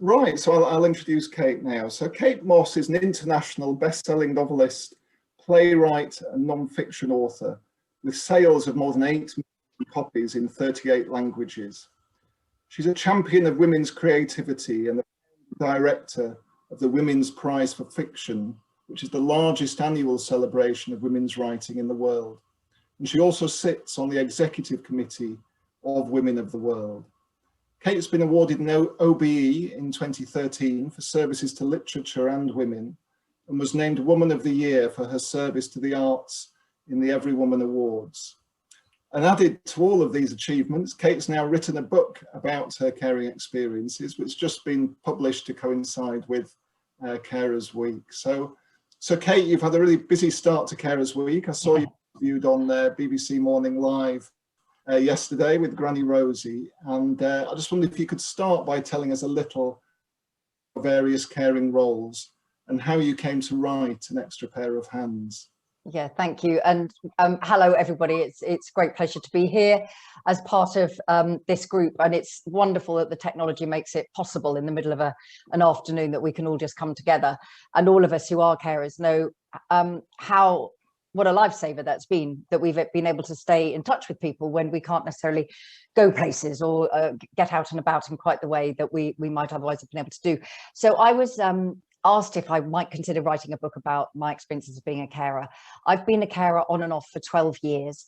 Right, so I'll introduce Kate now. So Kate Mosse is an international best-selling novelist, playwright and non-fiction author with sales of more than 8 million copies in 38 languages. She's a champion of women's creativity and the director of the Women's Prize for Fiction, which is the largest annual celebration of women's writing in the world. And she also sits on the executive committee of Women of the World. Kate's been awarded an OBE in 2013 for services to literature and women, and was named Woman of the Year for her service to the arts in the Every Woman Awards. And added to all of these achievements, Kate's now written a book about her caring experiences, which has just been published to coincide with Carers Week. So Kate, you've had a really busy start to Carers Week. I saw you viewed on BBC Morning Live yesterday with Granny Rosie, and I just wondered if you could start by telling us a little of various caring roles and how you came to write An Extra Pair of Hands. Yeah, thank you. And hello, everybody. It's a great pleasure to be here as part of this group. And it's wonderful that the technology makes it possible in the middle of an afternoon that we can all just come together. And all of us who are carers know what a lifesaver that's been, that we've been able to stay in touch with people when we can't necessarily go places or get out and about in quite the way that we might otherwise have been able to do. So I was asked if I might consider writing a book about my experiences of being a carer. I've been a carer on and off for 12 years,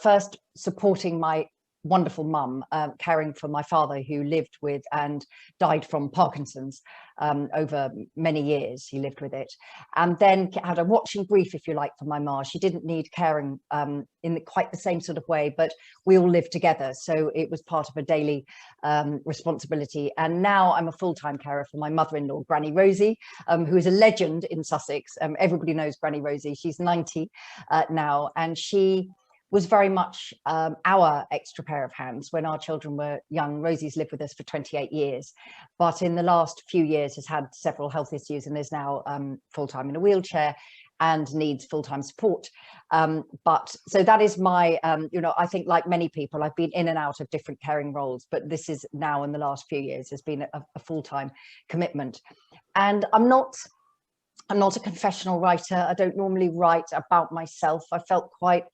first supporting my wonderful mum, caring for my father who lived with and died from Parkinson's over many years. He lived with it, and then had a watching brief, if you like, for my ma. She didn't need caring in quite the same sort of way, but we all lived together, so it was part of a daily responsibility. And now I'm a full-time carer for my mother-in-law, Granny Rosie, who is a legend in Sussex. Everybody knows Granny Rosie. She's 90 now, and she was very much our extra pair of hands when our children were young. Rosie's lived with us for 28 years, but in the last few years has had several health issues and is now full-time in a wheelchair and needs full-time support. So that is my, I think like many people, I've been in and out of different caring roles, but this is now in the last few years has been a full-time commitment. And I'm not a confessional writer. I don't normally write about myself. I felt quite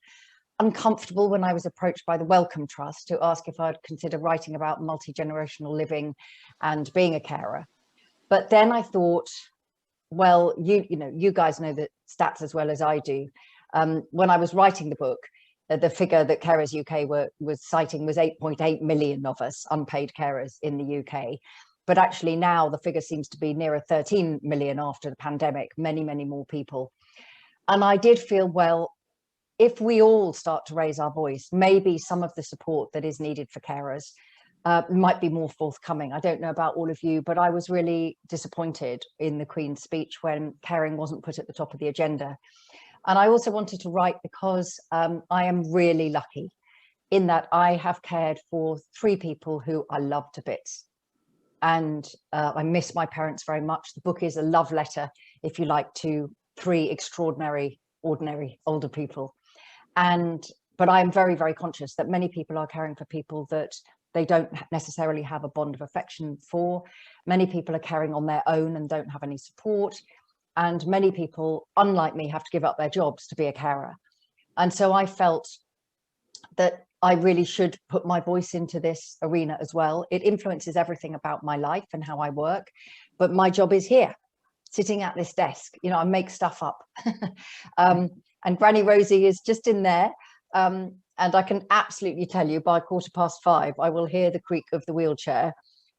uncomfortable when I was approached by the Wellcome Trust to ask if I'd consider writing about multi-generational living and being a carer. But then I thought, well, you guys know the stats as well as I do. When I was writing the book, the figure that Carers UK was citing was 8.8 million of us unpaid carers in the UK. But actually now the figure seems to be nearer 13 million after the pandemic, many, many more people. And I did feel, well, if we all start to raise our voice, maybe some of the support that is needed for carers might be more forthcoming. I don't know about all of you, but I was really disappointed in the Queen's speech when caring wasn't put at the top of the agenda. And I also wanted to write because I am really lucky in that I have cared for 3 people who I love to bits. And I miss my parents very much. The book is a love letter, if you like, to 3 extraordinary, ordinary older people. But I'm very, very conscious that many people are caring for people that they don't necessarily have a bond of affection for. Many people are caring on their own and don't have any support. And many people, unlike me, have to give up their jobs to be a carer. And so I felt that I really should put my voice into this arena as well. It influences everything about my life and how I work, but my job is here, sitting at this desk. I make stuff up. And Granny Rosie is just in there. And I can absolutely tell you by 5:15, I will hear the creak of the wheelchair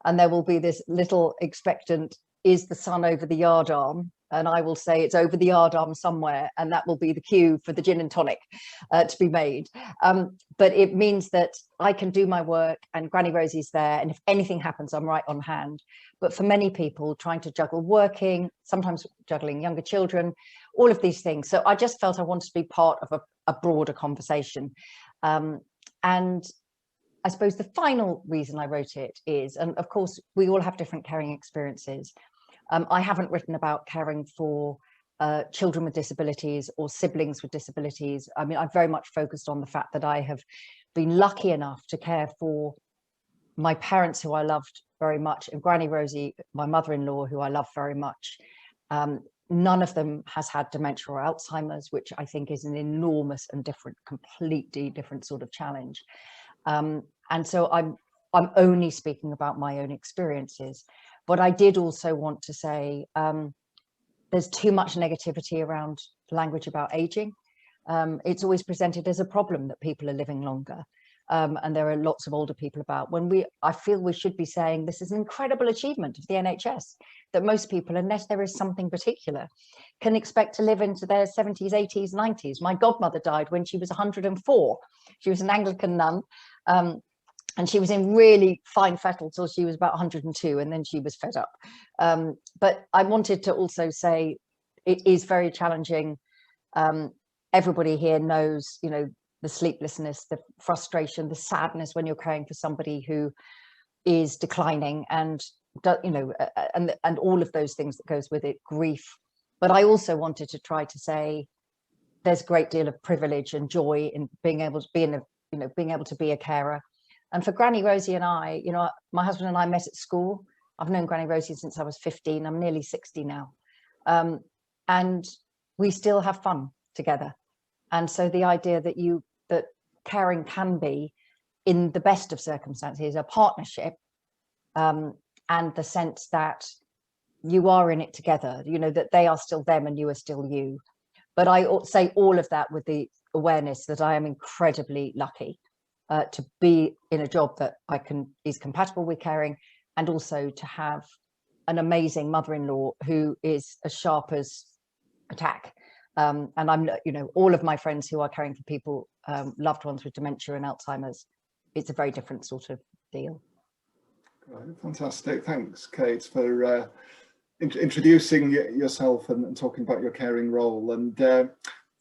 and there will be this little expectant, is the sun over the yard arm? And I will say it's over the yard arm somewhere, and that will be the cue for the gin and tonic to be made. But it means that I can do my work and Granny Rosie's there, and if anything happens, I'm right on hand. But for many people, trying to juggle working, sometimes juggling younger children, all of these things. So I just felt I wanted to be part of a broader conversation. And I suppose the final reason I wrote it is, and of course, we all have different caring experiences. I haven't written about caring for children with disabilities or siblings with disabilities. I mean, I've very much focused on the fact that I have been lucky enough to care for my parents who I loved very much, and Granny Rosie, my mother-in-law, who I love very much, none of them has had dementia or Alzheimer's, which I think is an enormous and completely different sort of challenge. And so I'm only speaking about my own experiences. But I did also want to say there's too much negativity around language about aging. It's always presented as a problem that people are living longer. And there are lots of older people about. I feel we should be saying this is an incredible achievement of the NHS, that most people, unless there is something particular, can expect to live into their 70s, 80s, 90s. My godmother died when she was 104. She was an Anglican nun, and she was in really fine fettle till she was about 102, and then she was fed up. But I wanted to also say it is very challenging. Everybody here knows, you know, the sleeplessness, the frustration, the sadness when you're caring for somebody who is declining, and you know, and all of those things that goes with it, grief. But I also wanted to try to say there's a great deal of privilege and joy in being able to be being able to be a carer. And for Granny Rosie and I, you know, my husband and I met at school. I've known Granny Rosie since I was 15. I'm nearly 60 now, and we still have fun together. And so the idea that caring can be, in the best of circumstances, a partnership, and the sense that you are in it together, you know, that they are still them and you are still you. But I say all of that with the awareness that I am incredibly lucky to be in a job that is compatible with caring, and also to have an amazing mother-in-law who is as sharp as a tack. And I'm, you know, all of my friends who are caring for people, loved ones with dementia and Alzheimer's, it's a very different sort of deal. Right, fantastic. Thanks, Kate, for introducing yourself and talking about your caring role. And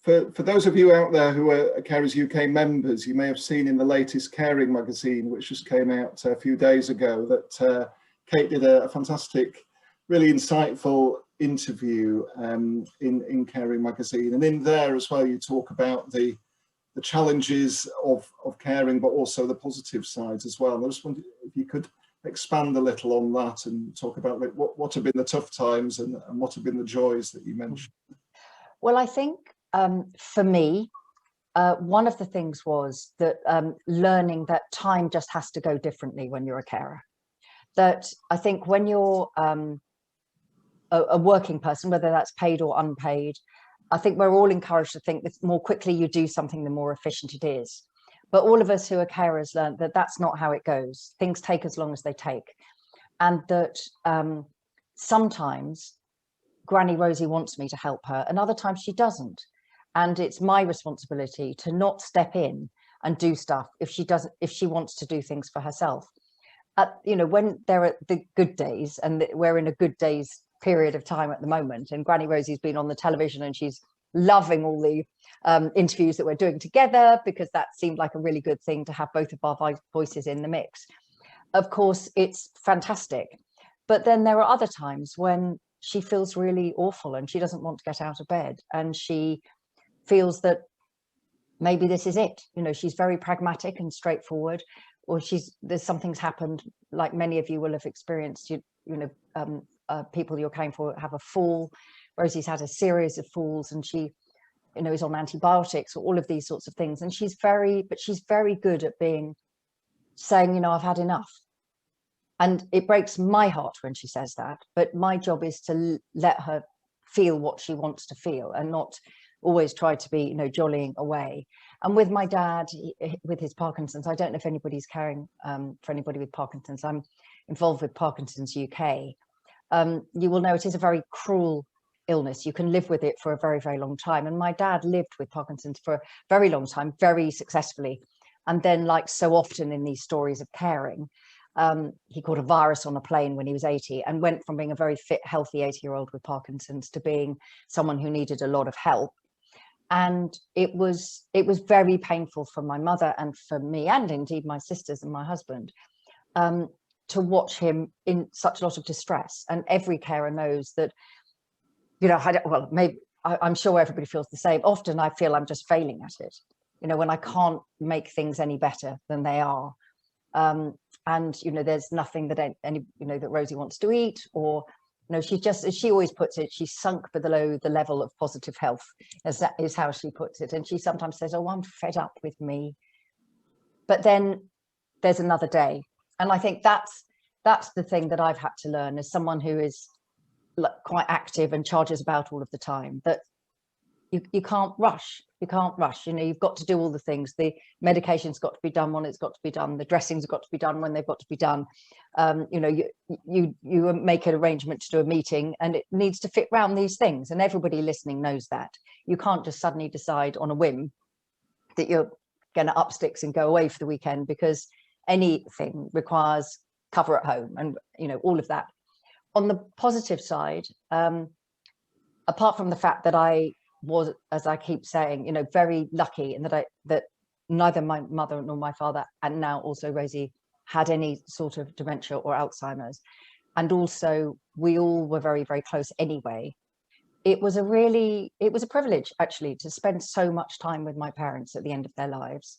for those of you out there who are Carers UK members, you may have seen in the latest Caring magazine, which just came out a few days ago, that Kate did a fantastic, really insightful interview in Caring magazine. And in there as well, you talk about the challenges of caring, but also the positive sides as well. And I just wondered if you could expand a little on that and talk about like what have been the tough times and what have been the joys that you mentioned. Well, I think for me, one of the things was that learning that time just has to go differently when you're a carer. That I think when you're a working person, whether that's paid or unpaid, I think we're all encouraged to think that the more quickly you do something, the more efficient it is. But all of us who are carers learn that that's not how it goes. Things take as long as they take. And that sometimes Granny Rosie wants me to help her, and other times she doesn't. And it's my responsibility to not step in and do stuff if she wants to do things for herself. You know, when there are the good days, and we're in a good days period of time at the moment, and Granny Rosie's been on the television and she's loving all the interviews that we're doing together, because that seemed like a really good thing to have both of our voices in the mix. Of course, it's fantastic. But then there are other times when she feels really awful and she doesn't want to get out of bed, and she feels that maybe this is it. You know, she's very pragmatic and straightforward, or there's something's happened, like many of you will have experienced. People you're caring for have a fall. Rosie's had a series of falls, and she, you know, is on antibiotics, or all of these sorts of things. And she's very good at saying, you know, I've had enough. And it breaks my heart when she says that, but my job is to let her feel what she wants to feel, and not always try to be, you know, jollying away. And with my dad, with his Parkinson's, I don't know if anybody's caring for anybody with Parkinson's. I'm involved with Parkinson's UK. You will know it is a very cruel illness. You can live with it for a very, very long time. And my dad lived with Parkinson's for a very long time, very successfully. And then, like so often in these stories of caring, he caught a virus on a plane when he was 80, and went from being a very fit, healthy 80-year-old with Parkinson's to being someone who needed a lot of help. And it was very painful for my mother and for me, and indeed my sisters and my husband, to watch him in such a lot of distress. And every carer knows that, you know, I'm sure everybody feels the same. Often I feel I'm just failing at it, you know, when I can't make things any better than they are. And, you know, there's nothing that any, you know, that Rosie wants to eat, or, you know, she just, as she always puts it, she's sunk below the level of positive health, as that is how she puts it. And she sometimes says, oh, I'm fed up with me. But then there's another day. And I think that's the thing that I've had to learn as someone who is quite active and charges about all of the time, that you can't rush. You can't rush. You know, you've got to do all the things. The medication's got to be done when it's got to be done. The dressings have got to be done when they've got to be done. You know, you make an arrangement to do a meeting, and it needs to fit around these things. And everybody listening knows that. You can't just suddenly decide on a whim that you're going to up sticks and go away for the weekend, because anything requires cover at home, and, you know, all of that. On the positive side, apart from the fact that I was, as I keep saying, you know, very lucky in that neither my mother nor my father, and now also Rosie, had any sort of dementia or Alzheimer's, and also we all were very, very close anyway. It was a privilege actually to spend so much time with my parents at the end of their lives,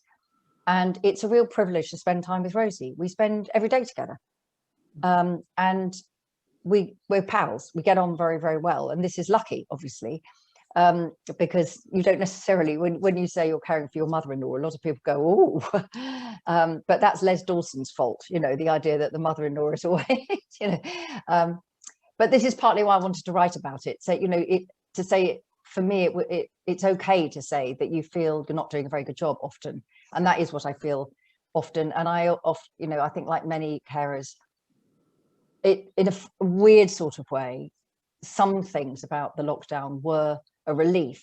and it's a real privilege to spend time with Rosie. We spend every day together, and we're pals. We get on very, very well, and this is lucky, obviously. Because you don't necessarily, when you say you're caring for your mother-in-law, a lot of people go, oh, but that's Les Dawson's fault, you know, the idea that the mother-in-law is always, you know, but this is partly why I wanted to write about it. So, you know, for me, it's okay to say that you feel you're not doing a very good job often. And that is what I feel often. And you know, I think like many carers, in a weird sort of way, some things about the lockdown were a relief,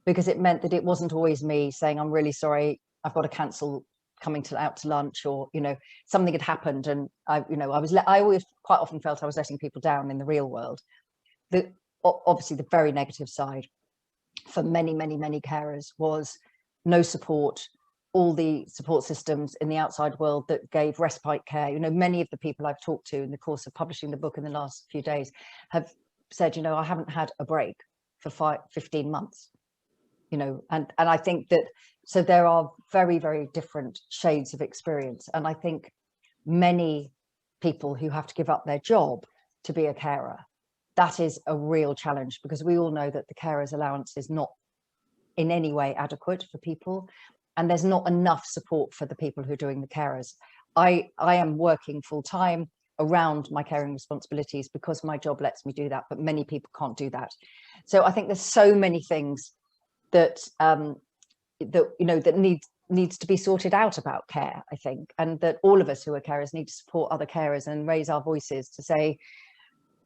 because it meant that it wasn't always me saying, I'm really sorry, I've got to cancel coming out to lunch, or, you know, something had happened, and I always quite often felt I was letting people down in the real world. Obviously the very negative side for many, many, many carers was no support. All the support systems in the outside world that gave respite care, you know, many of the people I've talked to in the course of publishing the book in the last few days have said, you know, I haven't had a break for 15 months, you know, and I think that, so there are very, very different shades of experience. And I think many people who have to give up their job to be a carer, that is a real challenge, because we all know that the carer's allowance is not in any way adequate for people, and there's not enough support for the people who are doing the carers. I am working full time around my caring responsibilities because my job lets me do that, but many people can't do that. So I think there's so many things that you know, that needs to be sorted out about care, I think, and that all of us who are carers need to support other carers and raise our voices to say,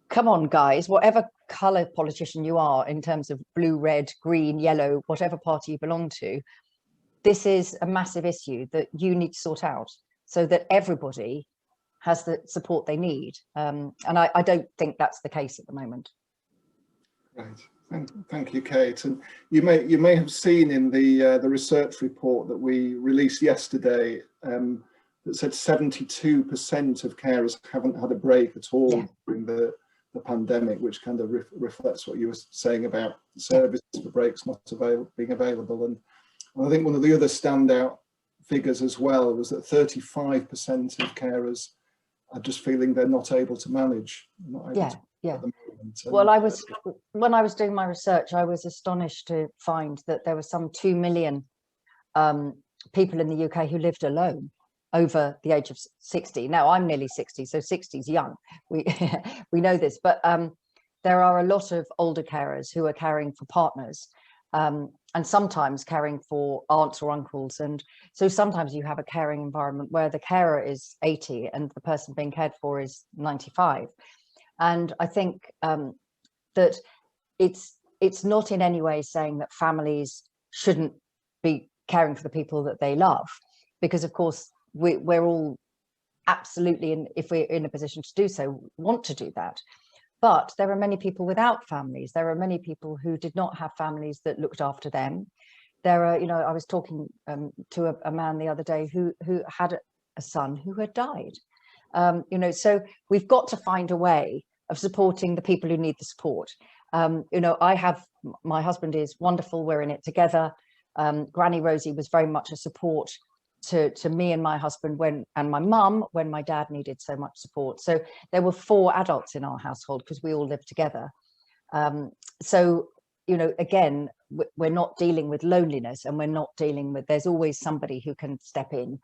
come on guys, whatever colour politician you are, in terms of blue, red, green, yellow, whatever party you belong to, this is a massive issue that you need to sort out so that everybody has the support they need. And I don't think that's the case at the moment. Right. Thank you, Kate. And you may have seen in the research report that we released yesterday that said 72% of carers haven't had a break at all during the pandemic, which kind of reflects what you were saying about services for breaks not being available. And I think one of the other standout figures as well was that 35% of carers are just feeling they're not able to manage. Well, when I was doing my research, I was astonished to find that there were some 2 million people in the UK who lived alone over the age of 60. Now I'm nearly 60, so 60 is young. We know this, but there are a lot of older carers who are caring for partners, and sometimes caring for aunts or uncles. And so sometimes you have a caring environment where the carer is 80 and the person being cared for is 95. And I think that it's not in any way saying that families shouldn't be caring for the people that they love, because of course we're all absolutely, if we're in a position to do so, want to do that. But there are many people without families. There are many people who did not have families that looked after them. There are, you know, I was talking to a man the other day who had a son who had died. You know, so we've got to find a way of supporting the people who need the support. You know, my husband is wonderful. We're in it together. Granny Rosie was very much a support to me and my husband and my mum when my dad needed so much support. So there were 4 adults in our household because we all lived together. So, you know, again, we're not dealing with loneliness, and we're not dealing with, there's always somebody who can step in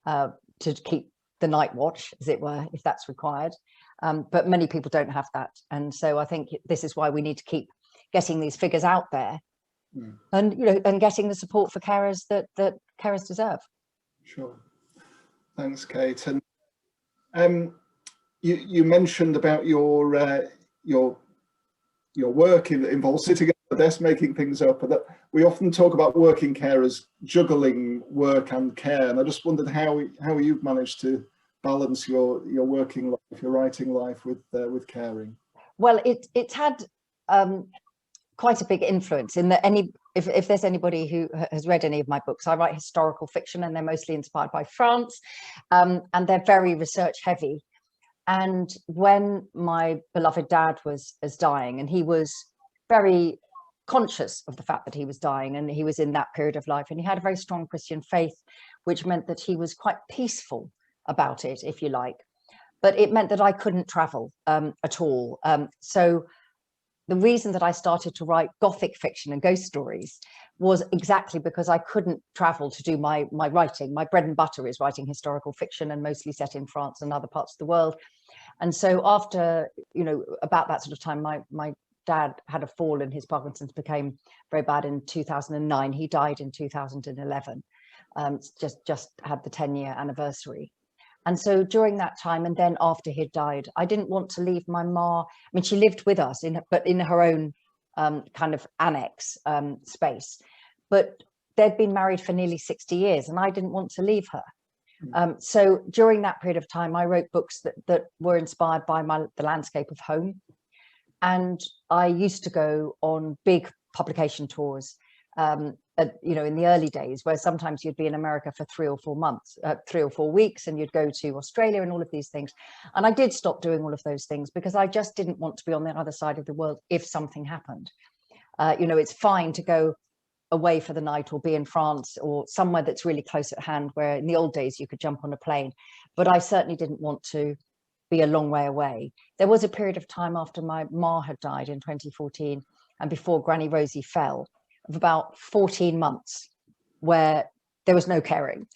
to keep the night watch, as it were, if that's required. But many people don't have that. And so I think this is why we need to keep getting these figures out there, and, you know, and getting the support for carers that carers deserve. Sure. Thanks, Kate. And you mentioned about your work involves sitting at the desk making things up, and that we often talk about working carers juggling work and care, and I just wondered how you've managed to balance your working life, your writing life with caring. Well, it's had quite a big influence in that if there's anybody who has read any of my books, I write historical fiction, and they're mostly inspired by France, and they're very research heavy. And when my beloved dad was dying, and he was very conscious of the fact that he was dying, and he was in that period of life, and he had a very strong Christian faith, which meant that he was quite peaceful about it, if you like. But it meant that I couldn't travel at all. So the reason that I started to write Gothic fiction and ghost stories was exactly because I couldn't travel to do my writing. My bread and butter is writing historical fiction, and mostly set in France and other parts of the world. And so after, you know, about that sort of time, my dad had a fall, and his Parkinson's became very bad in 2009. He died in 2011, just had the 10-year anniversary. And so during that time, and then after he'd died, I didn't want to leave my ma. I mean, she lived with us, but in her own kind of annex space. But they'd been married for nearly 60 years, and I didn't want to leave her. So during that period of time, I wrote books that were inspired by the landscape of home. And I used to go on big publication tours, you know, in the early days, where sometimes you'd be in America for 3 or 4 months, 3 or 4 weeks, and you'd go to Australia and all of these things. And I did stop doing all of those things because I just didn't want to be on the other side of the world if something happened. You know, it's fine to go away for the night or be in France or somewhere that's really close at hand, where in the old days you could jump on a plane, but I certainly didn't want to be a long way away. There was a period of time after my ma had died in 2014 and before Granny Rosie fell, of about 14 months where there was no caring.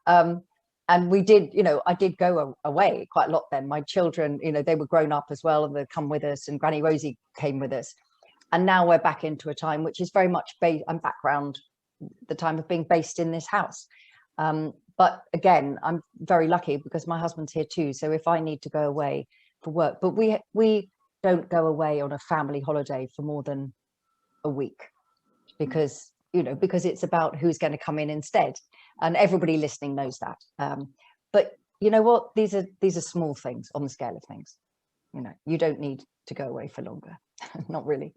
And we did, you know, I did go away quite a lot then. My children, you know, they were grown up as well, and they'd come with us, and Granny Rosie came with us. And now we're back into a time which is very much background, the time of being based in this house. But again, I'm very lucky because my husband's here too. So if I need to go away for work, but we don't go away on a family holiday for more than a week, because, you know, because it's about who's going to come in instead. And everybody listening knows that. But you know what? These are small things on the scale of things. You know, you don't need to go away for longer. Not really.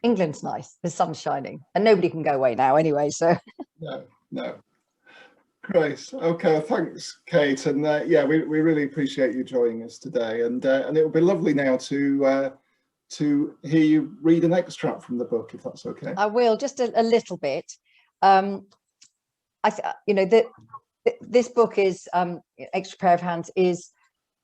England's nice. The sun's shining, and nobody can go away now anyway. So no. Great. Okay. Thanks, Kate. And yeah, we really appreciate you joining us today. And it would be lovely now to hear you read an extract from the book, if that's okay. I will, just a little bit. You know, this book is Extra Pair of Hands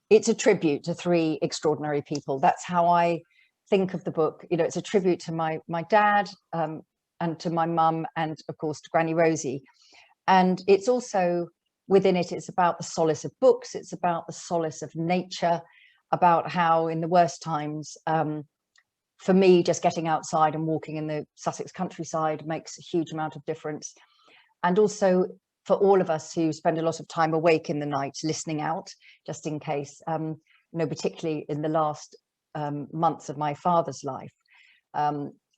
it's a tribute to 3 extraordinary people. That's how I think of the book. You know, it's a tribute to my dad, and to my mum, and of course to Granny Rosie. And it's also, within it, it's about the solace of books. It's about the solace of nature, about how in the worst times, for me, just getting outside and walking in the Sussex countryside makes a huge amount of difference. And also for all of us who spend a lot of time awake in the night, listening out, just in case, you know, particularly in the last months of my father's life.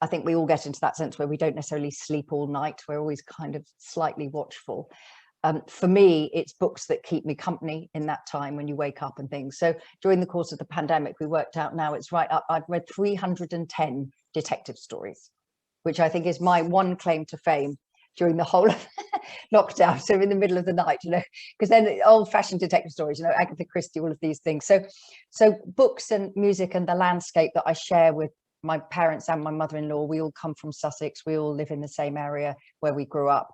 I think we all get into that sense where we don't necessarily sleep all night. We're always kind of slightly watchful. For me, it's books that keep me company in that time when you wake up and things. So during the course of the pandemic, we worked out now it's right up. I've read 310 detective stories, which I think is my one claim to fame during the whole of lockdown. So in the middle of the night, you know, because then old-fashioned detective stories, you know, Agatha Christie, all of these things. So books and music and the landscape that I share with my parents and my mother-in-law, we all come from Sussex. We all live in the same area where we grew up.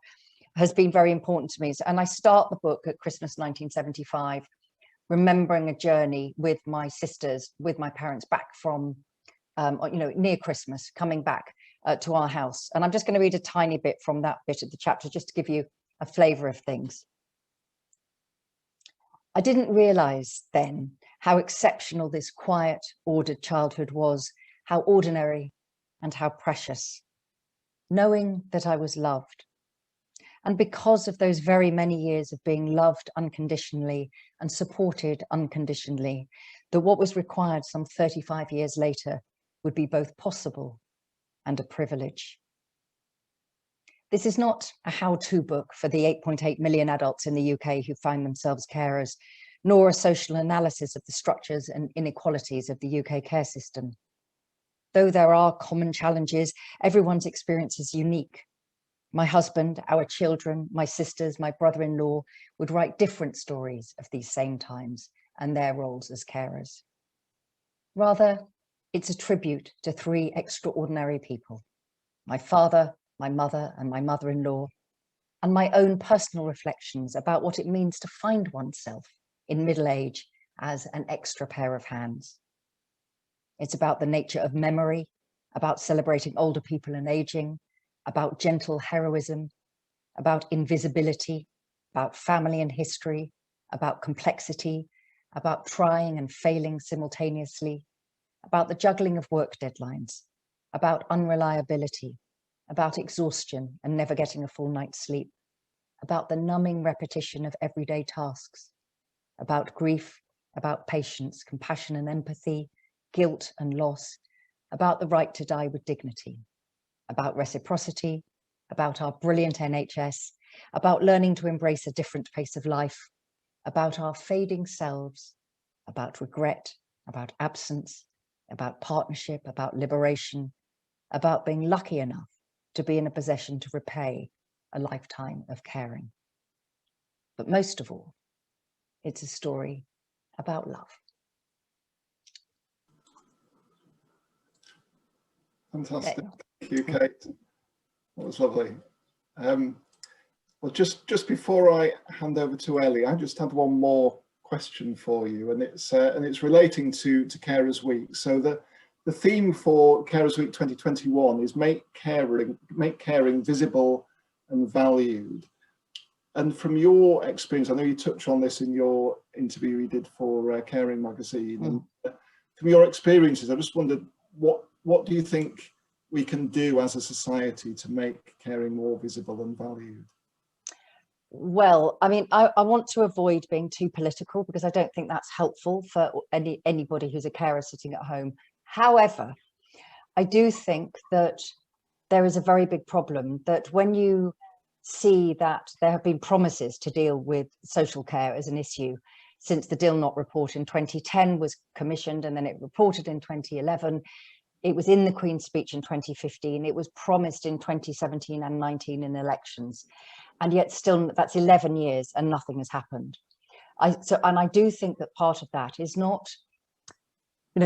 has been very important to me. And I start the book at Christmas 1975, remembering a journey with my sisters, with my parents back from, near Christmas, coming back to our house. And I'm just going to read a tiny bit from that bit of the chapter, just to give you a flavour of things. I didn't realise then how exceptional this quiet, ordered childhood was, how ordinary and how precious, knowing that I was loved. And because of those very many years of being loved unconditionally and supported unconditionally, that what was required some 35 years later would be both possible and a privilege. This is not a how-to book for the 8.8 million adults in the UK who find themselves carers, nor a social analysis of the structures and inequalities of the UK care system. Though there are common challenges, everyone's experience is unique. My husband, our children, my sisters, my brother-in-law would write different stories of these same times and their roles as carers. Rather, it's a tribute to three extraordinary people: my father, my mother, and my mother-in-law, and my own personal reflections about what it means to find oneself in middle age as an extra pair of hands. It's about the nature of memory, about celebrating older people and aging, about gentle heroism, about invisibility, about family and history, about complexity, about trying and failing simultaneously, about the juggling of work deadlines, about unreliability, about exhaustion and never getting a full night's sleep, about the numbing repetition of everyday tasks, about grief, about patience, compassion and empathy, guilt and loss, about the right to die with dignity, about reciprocity, about our brilliant NHS, about learning to embrace a different pace of life, about our fading selves, about regret, about absence, about partnership, about liberation, about being lucky enough to be in a possession to repay a lifetime of caring. But most of all, it's a story about love. Fantastic. Thank you, Kate. That was lovely. Well, just before I hand over to Ellie, I just had one more question for you, and it's relating to Carers Week. So the theme for Carers Week 2021 is make caring visible and valued. And from your experience, I know you touched on this in your interview you did for Caring Magazine. And from your experiences, I just wondered, what do you think we can do as a society to make caring more visible and valued? Well, I mean, I want to avoid being too political because I don't think that's helpful for anybody who's a carer sitting at home. However, I do think that there is a very big problem that when you see that there have been promises to deal with social care as an issue since the Dilnot report in 2010 was commissioned, and then it reported in 2011. It was in the Queen's speech in 2015. It was promised in 2017 and 19 in elections. And yet still, that's 11 years and nothing has happened. And I do think that part of that is not,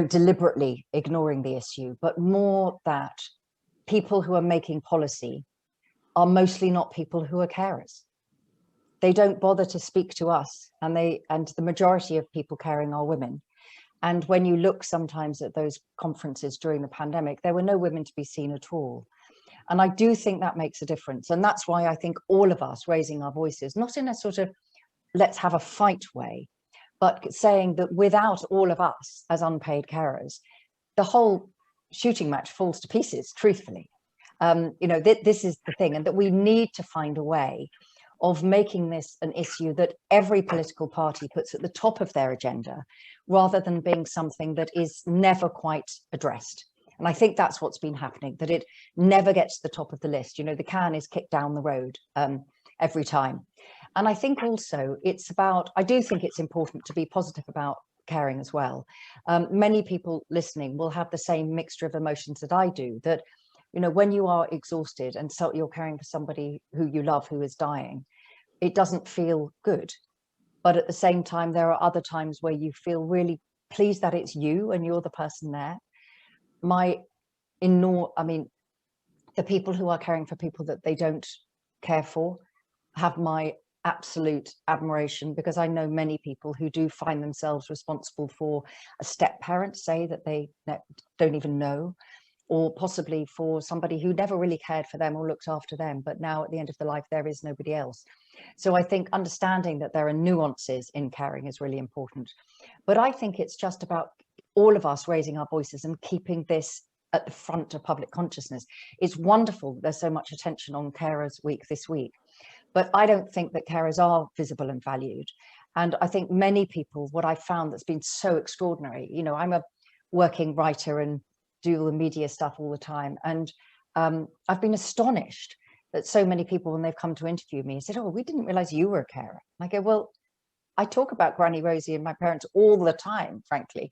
deliberately ignoring the issue, but more that people who are making policy are mostly not people who are carers. They don't bother to speak to us, and the majority of people caring are women. And when you look sometimes at those conferences during the pandemic, there were no women to be seen at all. And I do think that makes a difference. And that's why I think all of us raising our voices, not in a sort of let's have a fight way, but saying that without all of us as unpaid carers, the whole shooting match falls to pieces, truthfully. This is the thing, and that we need to find a way of making this an issue that every political party puts at the top of their agenda, rather than being something that is never quite addressed. And I think that's what's been happening, that it never gets to the top of the list. The can is kicked down the road every time. And I think also I do think it's important to be positive about caring as well. Many people listening will have the same mixture of emotions that I do, that when you are exhausted and so you're caring for somebody who you love who is dying, it doesn't feel good. But at the same time, there are other times where you feel really pleased that it's you and you're the person there. The people who are caring for people that they don't care for, have my absolute admiration, because I know many people who do find themselves responsible for a step parent, say, that they don't even know, or possibly for somebody who never really cared for them or looked after them, but now at the end of the life there is nobody else. So I think understanding that there are nuances in caring is really important. But I think it's just about all of us raising our voices and keeping this at the front of public consciousness. It's wonderful there's so much attention on Carers Week this week, but I don't think that carers are visible and valued. And I think many people, what I found that's been so extraordinary, you know, I'm a working writer and do all the media stuff all the time, and I've been astonished that so many people, when they've come to interview me, said, "Oh, we didn't realize you were a carer." And I go, "Well, I talk about Granny Rosie and my parents all the time, frankly,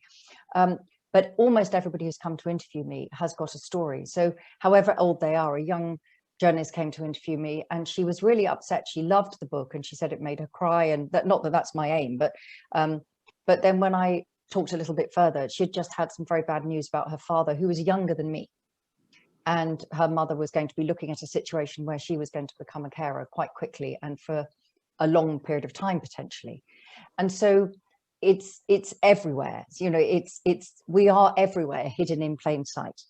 but almost everybody who's come to interview me has got a story." So however old they are, a young journalist came to interview me and she was really upset. She loved the book and she said it made her cry, and that, not that that's my aim, but then when I talked a little bit further, she'd just had some very bad news about her father, who was younger than me, and her mother was going to be looking at a situation where she was going to become a carer quite quickly and for a long period of time potentially. And so it's everywhere, you know, we are everywhere, hidden in plain sight.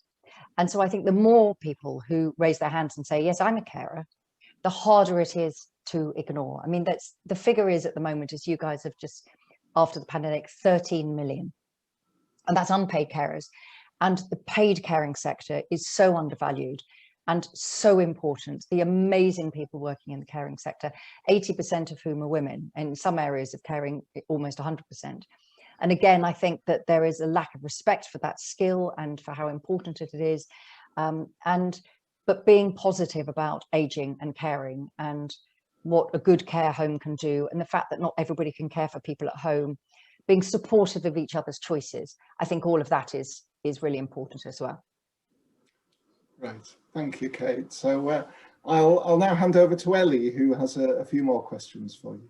And so I think the more people who raise their hands and say, "Yes, I'm a carer," the harder it is to ignore. I mean, that's the figure is at the moment, as you guys have just, after the pandemic, 13 million, and that's unpaid carers. And the paid caring sector is so undervalued and so important. The amazing people working in the caring sector, 80% of whom are women, and in some areas of caring, almost 100%. And again, I think that there is a lack of respect for that skill and for how important it is. But being positive about aging and caring and what a good care home can do, and the fact that not everybody can care for people at home, being supportive of each other's choices, I think all of that is really important as well. Right, thank you, Kate. So I'll now hand over to Ellie, who has a few more questions for you.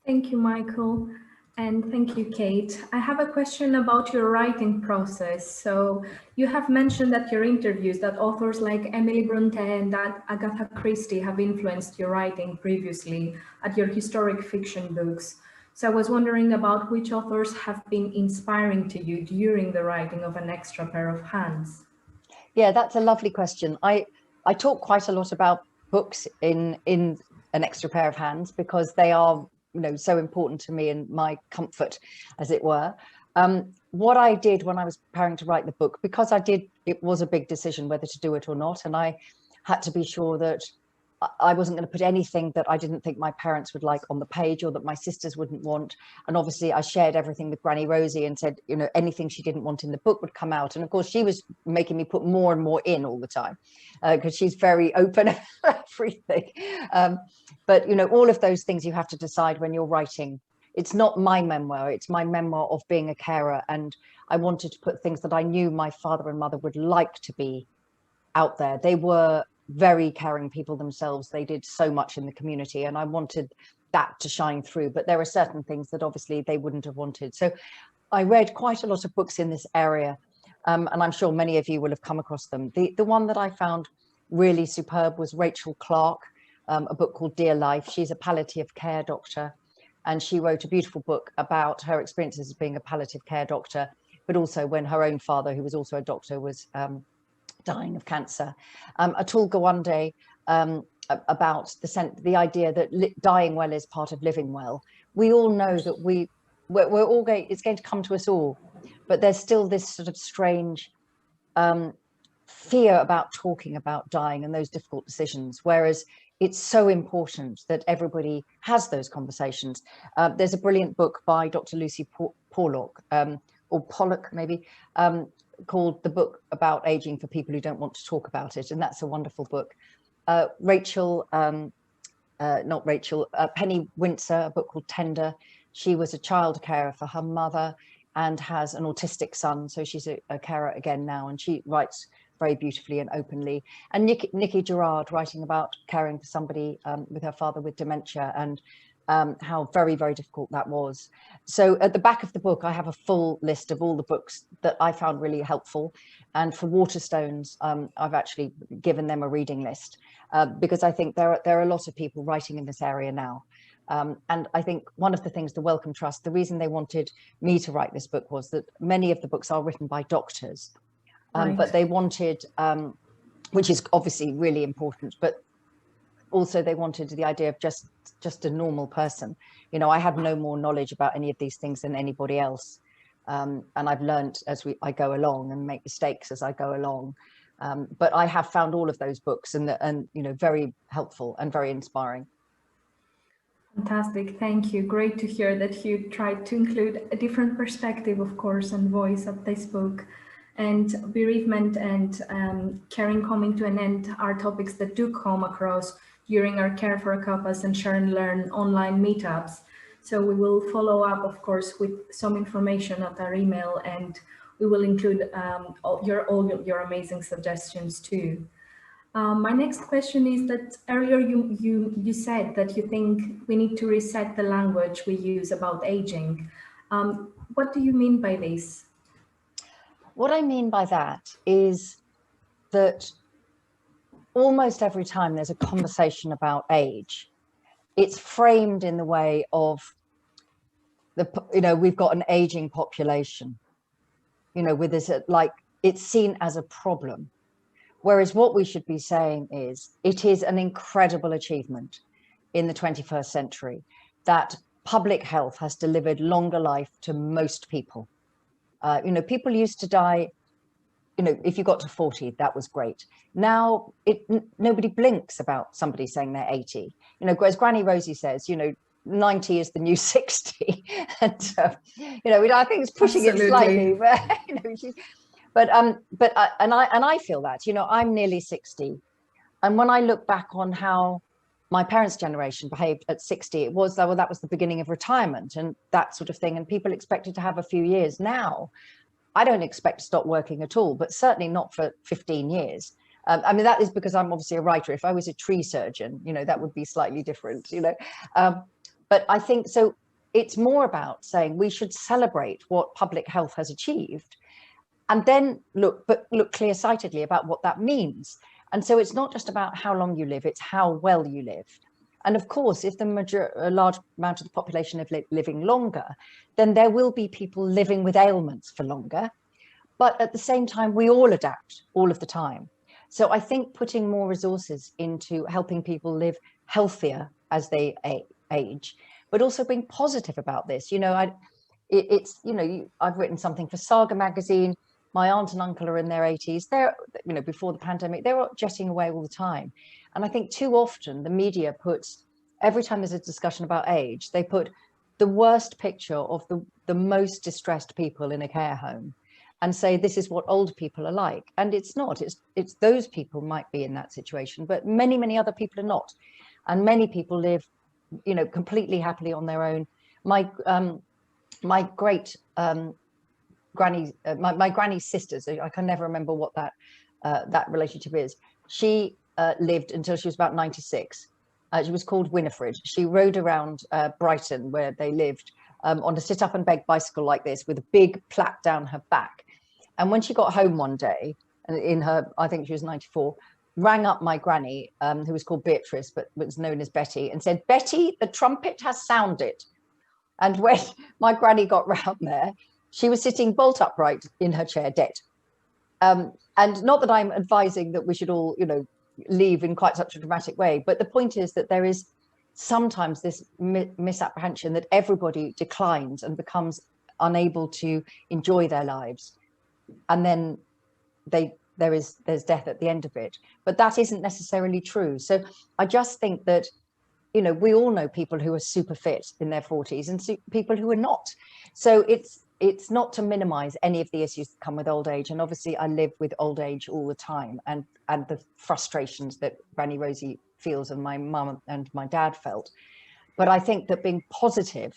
Thank you, Michael. And thank you, Kate. I have a question about your writing process. So you have mentioned at your interviews that authors like Emily Bronte and Agatha Christie have influenced your writing previously at your historic fiction books. So I was wondering about which authors have been inspiring to you during the writing of An Extra Pair of Hands. Yeah, that's a lovely question. I talk quite a lot about books in An Extra Pair of Hands because they are, you know, so important to me and my comfort, as it were. What I did when I was preparing to write the book, because it was a big decision whether to do it or not, and I had to be sure that I wasn't going to put anything that I didn't think my parents would like on the page or that my sisters wouldn't want. And obviously I shared everything with Granny Rosie and said, you know, anything she didn't want in the book would come out. And of course she was making me put more and more in all the time because she's very open about everything. But, you know, all of those things you have to decide when you're writing. It's not my memoir, it's my memoir of being a carer. And I wanted to put things that I knew my father and mother would like to be out there. They were very caring people themselves. They did so much in the community and I wanted that to shine through, but there are certain things that obviously they wouldn't have wanted. So I read quite a lot of books in this area and I'm sure many of you will have come across them. The one that I found really superb was Rachel Clark, a book called Dear Life. She's a palliative care doctor and she wrote a beautiful book about her experiences as being a palliative care doctor, but also when her own father, who was also a doctor, was dying of cancer. Atul Gawande about the idea that dying well is part of living well. We all know that we're all it's going to come to us all, but there's still this sort of strange fear about talking about dying and those difficult decisions, whereas it's so important that everybody has those conversations. There's a brilliant book by Dr. Lucy Pollock, or Pollock maybe, called The Book About Aging for People Who Don't Want to Talk About It, and that's a wonderful book. Penny Windsor, a book called Tender. She was a child carer for her mother and has an autistic son, so she's a carer again now, and she writes very beautifully and openly. And Nikki Gerard, writing about caring for somebody with her father with dementia and how very, very difficult that was. So at the back of the book, I have a full list of all the books that I found really helpful. And for Waterstones, I've actually given them a reading list because I think there are a lot of people writing in this area now. And I think one of the things, the Wellcome Trust, the reason they wanted me to write this book was that many of the books are written by doctors, but they wanted, which is obviously really important, but also they wanted the idea of just a normal person. You know, I had no more knowledge about any of these things than anybody else. And I've learned as I go along and make mistakes as I go along. But I have found all of those books and you know, very helpful and very inspiring. Fantastic, thank you. Great to hear that you tried to include a different perspective, of course, and voice of this book. And bereavement and caring coming to an end are topics that do come across during our Care for a Caucus and Share and Learn online meetups. So we will follow up, of course, with some information at our email, and we will include all your amazing suggestions too. My next question is that earlier you said that you think we need to reset the language we use about aging. What do you mean by this? What I mean by that is that almost every time there's a conversation about age, it's framed in the way of you know, we've got an aging population, you know, with this, like, it's seen as a problem. Whereas what we should be saying is, it is an incredible achievement in the 21st century that public health has delivered longer life to most people. You know, people used to die, you know, if you got to 40, that was great. Now, nobody blinks about somebody saying they're 80. You know, as Granny Rosie says, you know, 90 is the new 60. And, you know, I think it's pushing it slightly, but, you know, I feel that, you know, I'm nearly 60. And when I look back on how my parents' generation behaved at 60, it was, well, that was the beginning of retirement and that sort of thing. And people expected to have a few years. Now, I don't expect to stop working at all, but certainly not for 15 years. I mean, that is because I'm obviously a writer. If I was a tree surgeon, you know, that would be slightly different, you know. But I think, so it's more about saying we should celebrate what public health has achieved and then look clear-sightedly about what that means. And so it's not just about how long you live, it's how well you live. And of course, if a large amount of the population are living longer, then there will be people living with ailments for longer. But at the same time, we all adapt all of the time. So I think putting more resources into helping people live healthier as they age, but also being positive about this. You know, it's, you know, I've written something for Saga magazine. My aunt and uncle are in their 80s. They're, you know, before the pandemic, they were jetting away all the time. And I think too often the media puts, every time there's a discussion about age, they put the worst picture of the most distressed people in a care home and say, this is what old people are like. And it's not, it's those people might be in that situation, but many, many other people are not. And many people live, you know, completely happily on their own. My great granny, my granny's sisters, I can never remember what that relationship is. She lived until she was about 96. She was called Winifred. She rode around Brighton, where they lived, on a sit up and beg bicycle like this with a big plait down her back. And when she got home one day, in her, I think she was 94, rang up my granny, who was called Beatrice, but was known as Betty, and said, Betty, the trumpet has sounded. And when my granny got round there, she was sitting bolt upright in her chair, dead. And not that I'm advising that we should all, you know, leave in quite such a dramatic way, but the point is that there is sometimes this misapprehension that everybody declines and becomes unable to enjoy their lives, and then there's death at the end of it. But that isn't necessarily true. So I just think that, you know, we all know people who are super fit in their 40s and people who are not. So it's not to minimize any of the issues that come with old age. And obviously I live with old age all the time, and the frustrations that Granny Rosie feels and my mum and my dad felt. But I think that being positive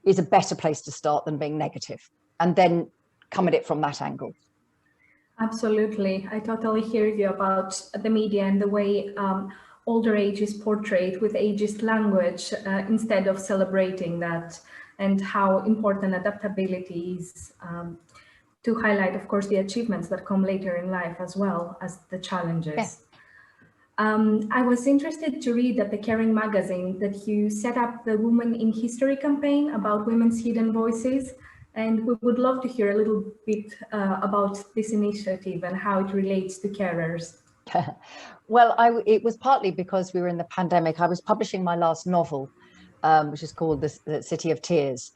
is a better place to start than being negative, and then come at it from that angle. Absolutely. I totally hear you about the media and the way older age is portrayed with ageist language instead of celebrating that, and how important adaptability is, to highlight, of course, the achievements that come later in life as well as the challenges. Yeah. I was interested to read at the Caring magazine that you set up the Women in History campaign about women's hidden voices, and we would love to hear a little bit about this initiative and how it relates to carers. Well, it was partly because we were in the pandemic. I was publishing my last novel, which is called The City of Tears,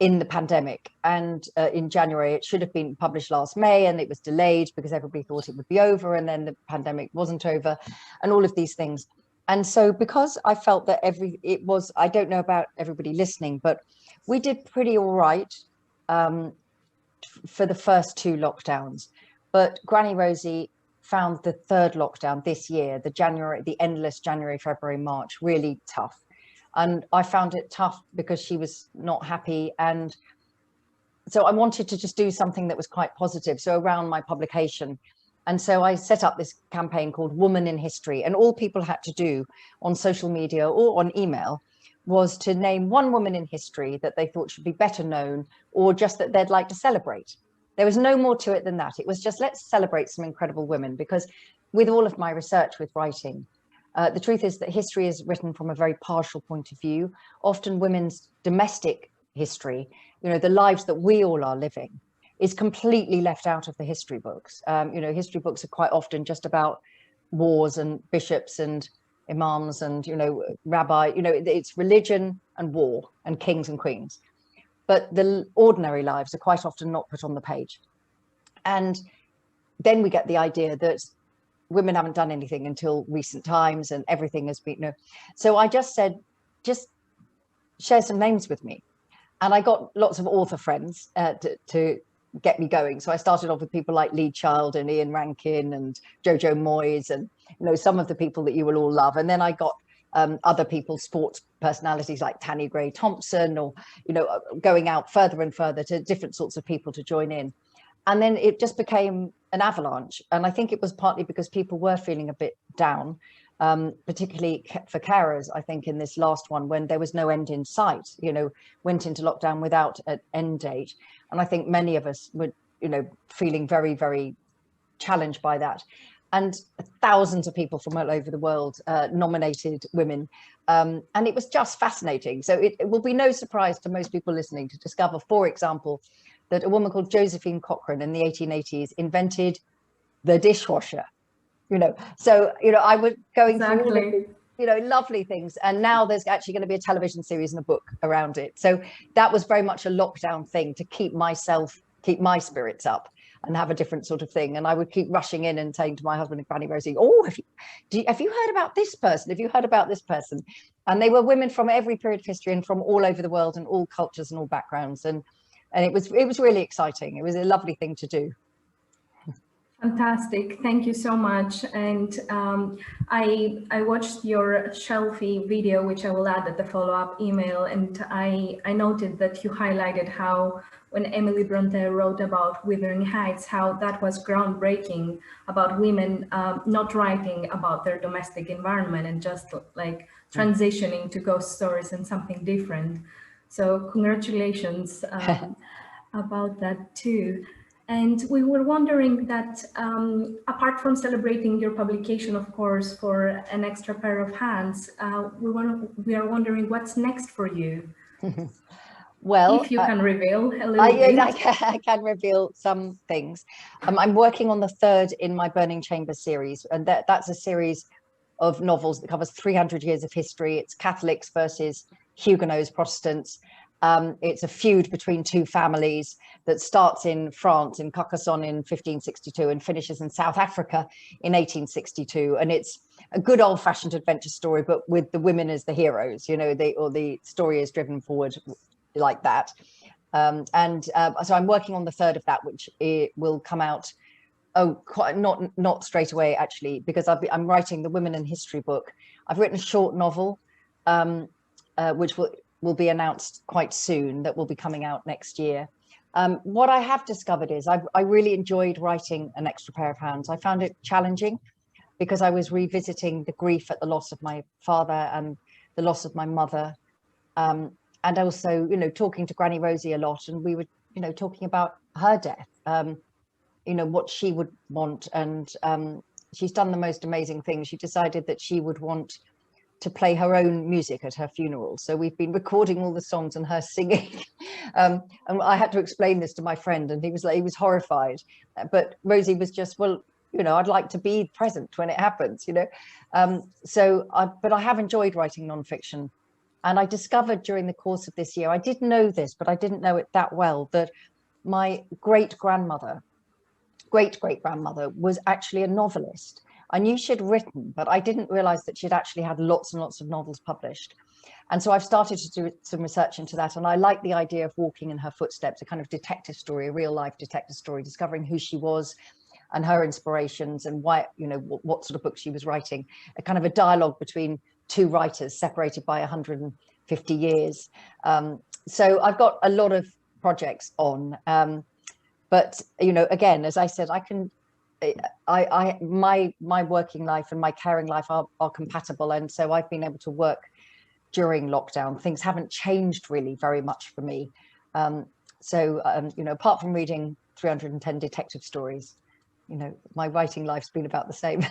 in the pandemic. And in January, it should have been published last May, and it was delayed because everybody thought it would be over, and then the pandemic wasn't over, and all of these things. And so because I felt that I don't know about everybody listening, but we did pretty all right for the first 2 lockdowns. But Granny Rosie found the 3rd lockdown this year, the endless January, February, March, really tough. And I found it tough because she was not happy. And so I wanted to just do something that was quite positive. So around my publication. And so I set up this campaign called Woman in History. And all people had to do on social media or on email was to name one woman in history that they thought should be better known, or just that they'd like to celebrate. There was no more to it than that. It was just, let's celebrate some incredible women, because with all of my research with writing, the truth is that history is written from a very partial point of view. Often women's domestic history, the lives that we all are living, is completely left out of the history books. History books are quite often just about wars and bishops and imams and, rabbi, it's religion and war and kings and queens. But the ordinary lives are quite often not put on the page. And then we get the idea that women haven't done anything until recent times and everything has been, So I just said, just share some names with me. And I got lots of author friends to get me going. So I started off with people like Lee Child and Ian Rankin and Jojo Moyes and, some of the people that you will all love. And then I got other people, sports personalities like Tanni Gray Thompson, or, going out further and further to different sorts of people to join in. And then it just became an avalanche. And I think it was partly because people were feeling a bit down, particularly for carers, I think, in this last one, when there was no end in sight, went into lockdown without an end date. And I think many of us were, feeling very, very challenged by that. And thousands of people from all over the world nominated women. And it was just fascinating. So it will be no surprise to most people listening to discover, for example, that a woman called Josephine Cochrane in the 1880s invented the dishwasher. So, I was going through all of these, lovely things. And now there's actually going to be a television series and a book around it. So that was very much a lockdown thing to keep my spirits up and have a different sort of thing. And I would keep rushing in and saying to my husband and Granny Rosie, oh, have you heard about this person? Have you heard about this person? And they were women from every period of history and from all over the world and all cultures and all backgrounds. And it was really exciting. It was a lovely thing to do. Fantastic. Thank you so much. And I watched your Shelfie video, which I will add at the follow-up email. And I noted that you highlighted how when Emily Bronte wrote about Wuthering Heights, how that was groundbreaking about women not writing about their domestic environment and just like transitioning to ghost stories and something different. So congratulations about that too. And we were wondering that apart from celebrating your publication, of course, for An Extra Pair of Hands, we are wondering what's next for you. Well, if you can reveal a little bit. I can reveal some things. I'm working on the 3rd in my Burning Chambers series, and that's a series of novels that covers 300 years of history. It's Catholics versus Huguenots, Protestants. It's a feud between 2 families that starts in France, in Carcassonne in 1562 and finishes in South Africa in 1862. And it's a good old-fashioned adventure story, but with the women as the heroes, the story is driven forward like that. So I'm working on the 3rd of that, which it will come out, not straight away, actually, because I'm writing the Women in History book. I've written a short novel, which will be announced quite soon, that will be coming out next year. What I have discovered is I really enjoyed writing An Extra Pair of Hands. I found it challenging. because I was revisiting the grief at the loss of my father and the loss of my mother. And also, you know, talking to Granny Rosie a lot, and we were, you know, talking about her death, you know, what she would want. And she's done the most amazing thing. She decided that she would want to play her own music at her funeral. So we've been recording all the songs and her singing. And I had to explain this to my friend, and he was horrified. But Rosie was just, well, you know, I'd like to be present when it happens, you know. But I have enjoyed writing nonfiction. And I discovered during the course of this year, I did know this, but I didn't know it that well, that my great-grandmother was actually a novelist. I knew she'd written, but I didn't realize that she'd actually had lots and lots of novels published. And so I've started to do some research into that. And I like the idea of walking in her footsteps, a kind of detective story, a real life detective story, discovering who she was and her inspirations and why, you know, what sort of book she was writing, a kind of a dialogue between two writers separated by 150 years. So I've got a lot of projects on, but, you know, again, as I said, my working life and my caring life are compatible. And so I've been able to work during lockdown. Things haven't changed really very much for me. You know, apart from reading 310 detective stories, you know, my writing life's been about the same.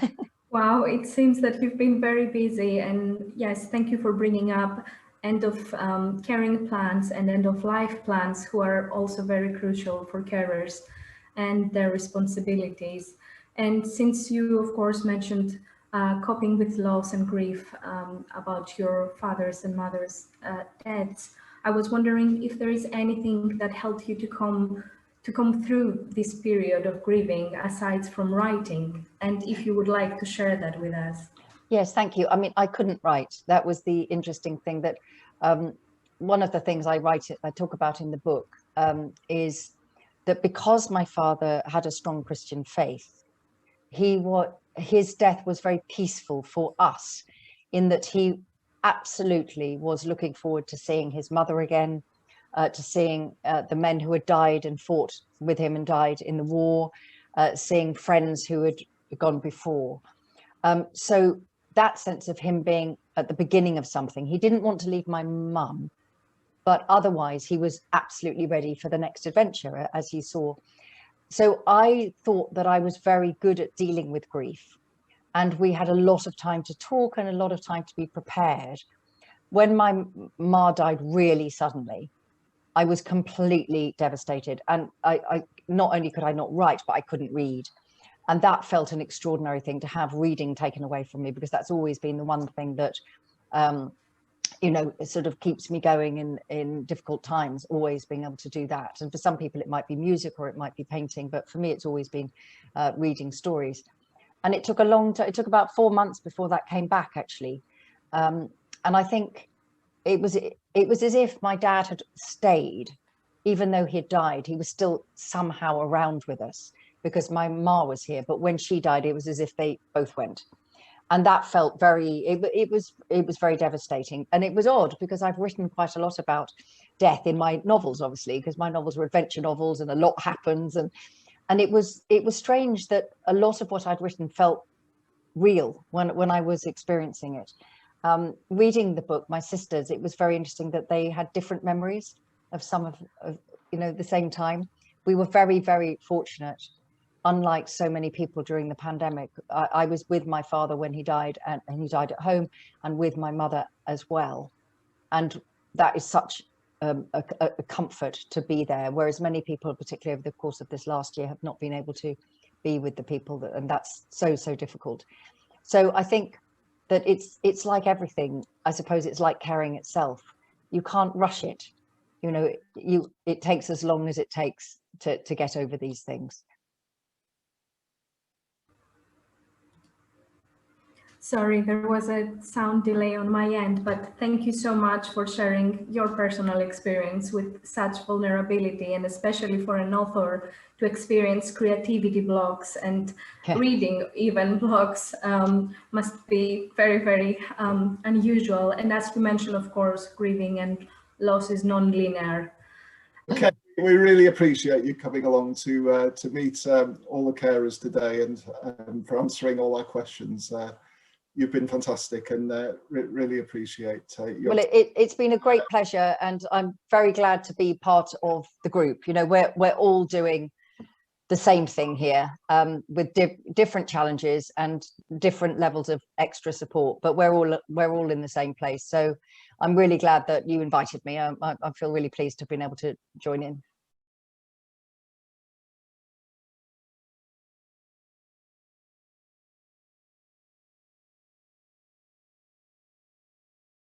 Wow, it seems that you've been very busy, and yes, thank you for bringing up end of caring plans and end of life plans, who are also very crucial for carers and their responsibilities. And since you, of course, mentioned coping with loss and grief about your father's and mother's deaths, I was wondering if there is anything that helped you to come through this period of grieving aside from writing, and if you would like to share that with us. Yes, thank you. I mean, I couldn't write. That was the interesting thing, that one of the things I talk about in the book is that because my father had a strong Christian faith, his death was very peaceful for us, in that he absolutely was looking forward to seeing his mother again, to seeing the men who had died and fought with him and died in the war, seeing friends who had gone before. So that sense of him being at the beginning of something, he didn't want to leave my mum, but otherwise he was absolutely ready for the next adventure, as he saw. So I thought that I was very good at dealing with grief, and we had a lot of time to talk and a lot of time to be prepared. When my ma died really suddenly, I was completely devastated, and I not only could I not write, but I couldn't read. And that felt an extraordinary thing, to have reading taken away from me, because that's always been the one thing that, you know, it sort of keeps me going in difficult times, always being able to do that. And for some people it might be music or it might be painting, but for me it's always been reading stories. And it took a long time, it took about 4 months before that came back, actually. And I think it was as if my dad had stayed, even though he had died. He was still somehow around with us, because my ma was here, but when she died, it was as if they both went. And that felt it was very devastating. And it was odd, because I've written quite a lot about death in my novels, obviously, because my novels were adventure novels and a lot happens. And it was strange that a lot of what I'd written felt real when I was experiencing it. Reading the book, my sisters, it was very interesting that they had different memories of some of you know, the same time. We were very, very fortunate. Unlike so many people during the pandemic, I was with my father when he died, and he died at home, and with my mother as well. And that is such a comfort to be there, whereas many people, particularly over the course of this last year, have not been able to be with the people, and that's so difficult. So I think that it's like everything. I suppose it's like caring itself. You can't rush it. You know, it takes as long as it takes to get over these things. Sorry, there was a sound delay on my end, but thank you so much for sharing your personal experience with such vulnerability, and especially for an author to experience creativity blocks and reading even blocks must be very, very unusual. And as you mentioned, of course, grieving and loss is non-linear. Okay, we really appreciate you coming along to meet all the carers today, and for answering all our questions. You've been fantastic, and really appreciate your... Well, it's been a great pleasure, and I'm very glad to be part of the group. You know, we're all doing the same thing here, with different challenges and different levels of extra support, but we're all in the same place. So I'm really glad that you invited me. I feel really pleased to have been able to join in.